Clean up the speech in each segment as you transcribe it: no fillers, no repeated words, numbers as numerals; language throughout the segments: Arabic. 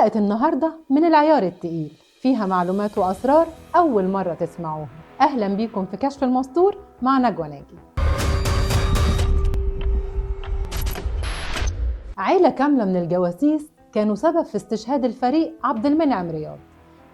حلقة النهاردة من العيار التقيل، فيها معلومات وأسرار أول مرة تسمعوها. أهلا بيكم في كشف المستور مع نجوى ناجي. عيلة كاملة من الجواسيس كانوا سبب في استشهاد الفريق عبد المنعم رياض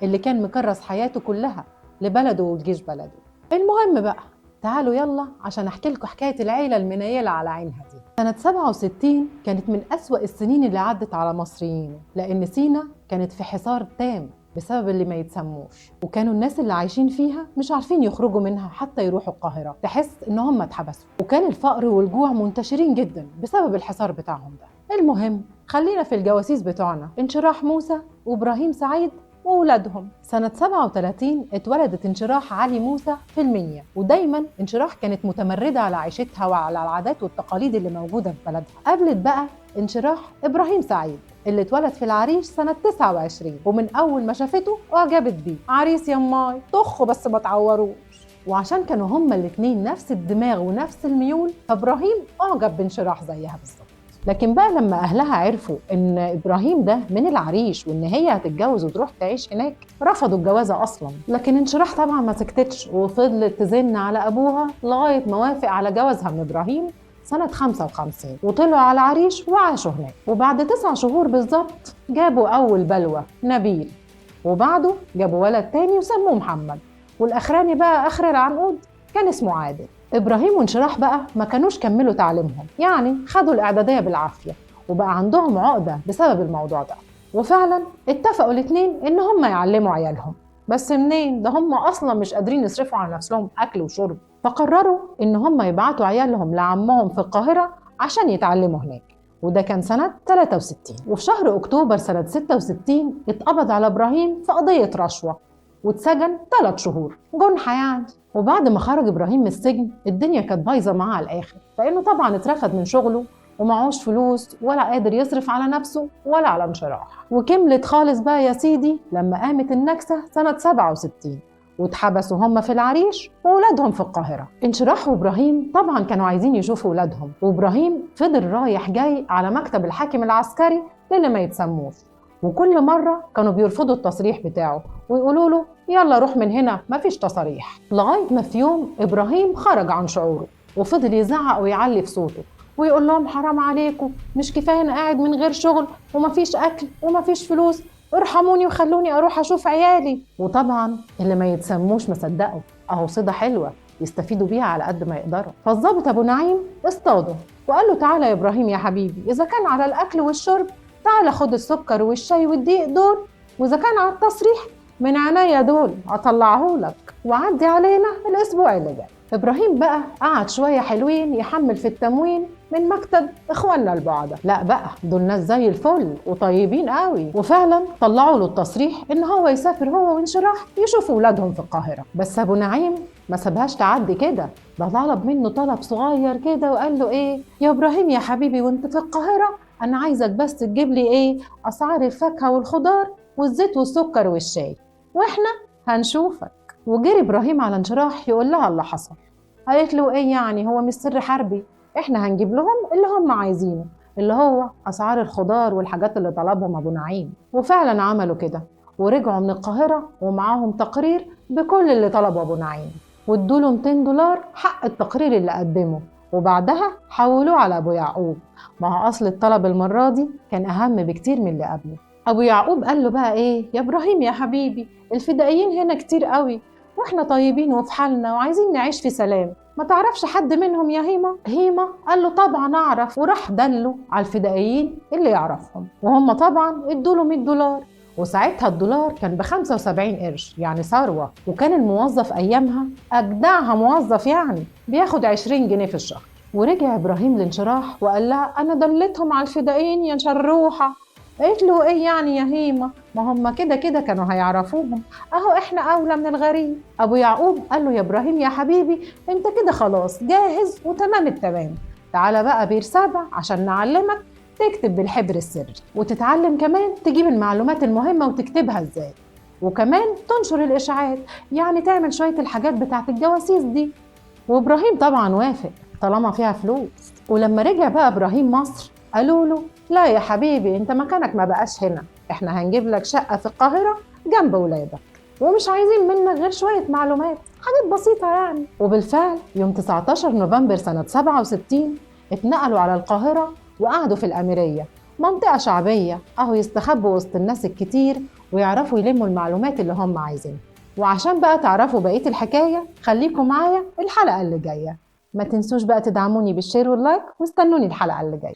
اللي كان مكرس حياته كلها لبلده والجيش بلده. المهم بقى، تعالوا يلا عشان احكي لكم حكاية العيلة المنيلة على عينها دي. سنة 67 كانت من أسوأ السنين اللي عدت على مصريين، لأن سينا كانت في حصار تام بسبب اللي ما يتسموش، وكانوا الناس اللي عايشين فيها مش عارفين يخرجوا منها حتى يروحوا القاهرة، تحس إن هم اتحبسوا، وكان الفقر والجوع منتشرين جدا بسبب الحصار بتاعهم ده. المهم خلينا في الجواسيس بتوعنا انشراح موسى وإبراهيم سعيد وولادهم. سنة 37 اتولدت انشراح علي موسى في المنيا، ودايما انشراح كانت متمردة على عيشتها وعلى العادات والتقاليد اللي موجودة في بلدها. قابلت بقى انشراح إبراهيم سعيد اللي اتولد في العريش سنة 29، ومن أول ما شافته أعجبت بيه. عريس يماي طخوا بس ما تعوروش. وعشان كانوا هما الاتنين نفس الدماغ ونفس الميول، فإبراهيم أعجب بانشراح زيها بالظبط. لكن بقى لما أهلها عرفوا إن إبراهيم ده من العريش وإن هي هتتجوز وتروح تعيش هناك، رفضوا الجوازة أصلاً. لكن انشراح طبعاً ما سكتتش وفضلت تزن على أبوها لغاية ما وافق على جوازها من إبراهيم سنة 55، وطلعوا على العريش وعاشوا هناك. وبعد 9 شهور بالظبط جابوا أول بلوى نبيل، وبعده جابوا ولد تاني وسموه محمد، والأخراني بقى آخر العنقود كان اسمه عادل. إبراهيم وانشراح بقى ما كانوش كملوا تعليمهم، يعني خدوا الإعدادية بالعافية، وبقى عندهم عقدة بسبب الموضوع ده. وفعلا اتفقوا الاتنين إن هم يعلموا عيالهم، بس منين؟ ده هم أصلا مش قادرين يصرفوا على نفسهم أكل وشرب. فقرروا إن هم يبعتوا عيالهم لعمهم في القاهرة عشان يتعلموا هناك، وده كان سنة 63. وفي شهر أكتوبر سنة 66 اتقبض على إبراهيم في قضية رشوة واتسجن 3 شهور جنحة يعني. وبعد ما خرج إبراهيم من السجن الدنيا كانت بايظة معاه على الآخر، لأنه طبعا اترفد من شغله ومعهوش فلوس ولا قادر يصرف على نفسه ولا على انشراح. وكملت خالص بقى يا سيدي لما قامت النكسة سنة 67 واتحبسوا هم في العريش وولادهم في القاهرة. انشراح وإبراهيم طبعا كانوا عايزين يشوفوا ولادهم، وإبراهيم فضل رايح جاي على مكتب الحاكم العسكري للي ما يتسموش، وكل مرة كانوا بيرفضوا التصريح بتاعه ويقولوا له يلا روح من هنا مفيش تصريح. لغاية ما في يوم إبراهيم خرج عن شعوره وفضل يزعق ويعلي في صوته ويقول لهم حرام عليكم، مش كفاية أنا قاعد من غير شغل ومفيش أكل ومفيش فلوس، ارحموني وخلوني أروح أشوف عيالي. وطبعا اللي ما يتسموش مصدقوا، أهو صيدة حلوة يستفيدوا بيها على قد ما يقدروا. فالظابط أبو نعيم اصطاده وقال له تعالى يا إبراهيم يا حبيبي، إذا كان على الأكل والشرب تعالى خد السكر والشاي والدقيق دول، وإذا كان على التصريح من عينيا دول أطلعهولك وعدي علينا الأسبوع اللي جاي. إبراهيم بقى قعد شوية حلوين يحمل في التموين من مكتب إخواننا البعضة. لا بقى دول ناس زي الفل وطيبين قوي، وفعلا طلعوا له التصريح إن هو يسافر هو وانشراح يشوفوا ولادهم في القاهرة. بس أبو نعيم ما سابهاش تعدي كده، ده طلب منه طلب صغير كده وقال له إيه يا إبراهيم يا حبيبي وانت في القاهرة أنا عايزك بس تجيب لي إيه أسعار الفاكهة والخضار والزيت والسكر والشاي وإحنا هنشوفك. وجري إبراهيم على انشراح يقول لها اللي حصل. قالت له إيه يعني، هو مش سر حربي، إحنا هنجيب لهم اللي هم عايزينه، اللي هو أسعار الخضار والحاجات اللي طلبهم أبو نعيم. وفعلا عملوا كده ورجعوا من القاهرة ومعاهم تقرير بكل اللي طلبه أبو نعيم، وادوا له $200 حق التقرير اللي قدمه، وبعدها حولوه على أبو يعقوب. ما هو أصل الطلب المرة دي كان أهم بكتير من اللي قبله. أبو يعقوب قال له بقى إيه يا إبراهيم يا حبيبي، الفدائيين هنا كتير قوي وإحنا طيبين وفي حالنا وعايزين نعيش في سلام، ما تعرفش حد منهم يا هيما؟ قال له طبعا أعرف، وراح دله على الفدائيين اللي يعرفهم، وهم طبعا ادوا له $100. وساعتها الدولار كان ب75 قرش يعني ثروة، وكان الموظف أيامها أجدعها موظف يعني بياخد 20 جنيه في الشهر. ورجع إبراهيم لانشراح وقال لها أنا دلتهم على الفدائيين يا شروحة. قالت له إيه يعني يا هيما، ما هم كده كده كانوا هيعرفوهم، أهو إحنا أولى من الغريب. أبو يعقوب قال له يا إبراهيم يا حبيبي أنت كده خلاص جاهز وتمام التمام، تعالى بقى بير 7 عشان نعلمك تكتب بالحبر السري، وتتعلم كمان تجيب المعلومات المهمة وتكتبها إزاي، وكمان تنشر الإشاعات، يعني تعمل شوية الحاجات بتاعت الجواسيس دي. وإبراهيم طبعا وافق طالما فيها فلوس. ولما رجع بقى إبراهيم مصر قالوا له لا يا حبيبي، انت مكانك ما بقاش هنا، احنا هنجيب لك شقة في القاهرة جنب ولادك، ومش عايزين منك غير شوية معلومات، حاجات بسيطة يعني. وبالفعل يوم 19 نوفمبر سنة 67 اتنقلوا على القاهرة وقعدوا في الأميرية، منطقة شعبية أهو يستخبوا وسط الناس الكتير ويعرفوا يلموا المعلومات اللي هم عايزينها. وعشان بقى تعرفوا بقية الحكاية خليكم معايا الحلقة اللي جاية. ما تنسوش بقى تدعموني بالشير واللايك، واستنوني الحلقة اللي جاية.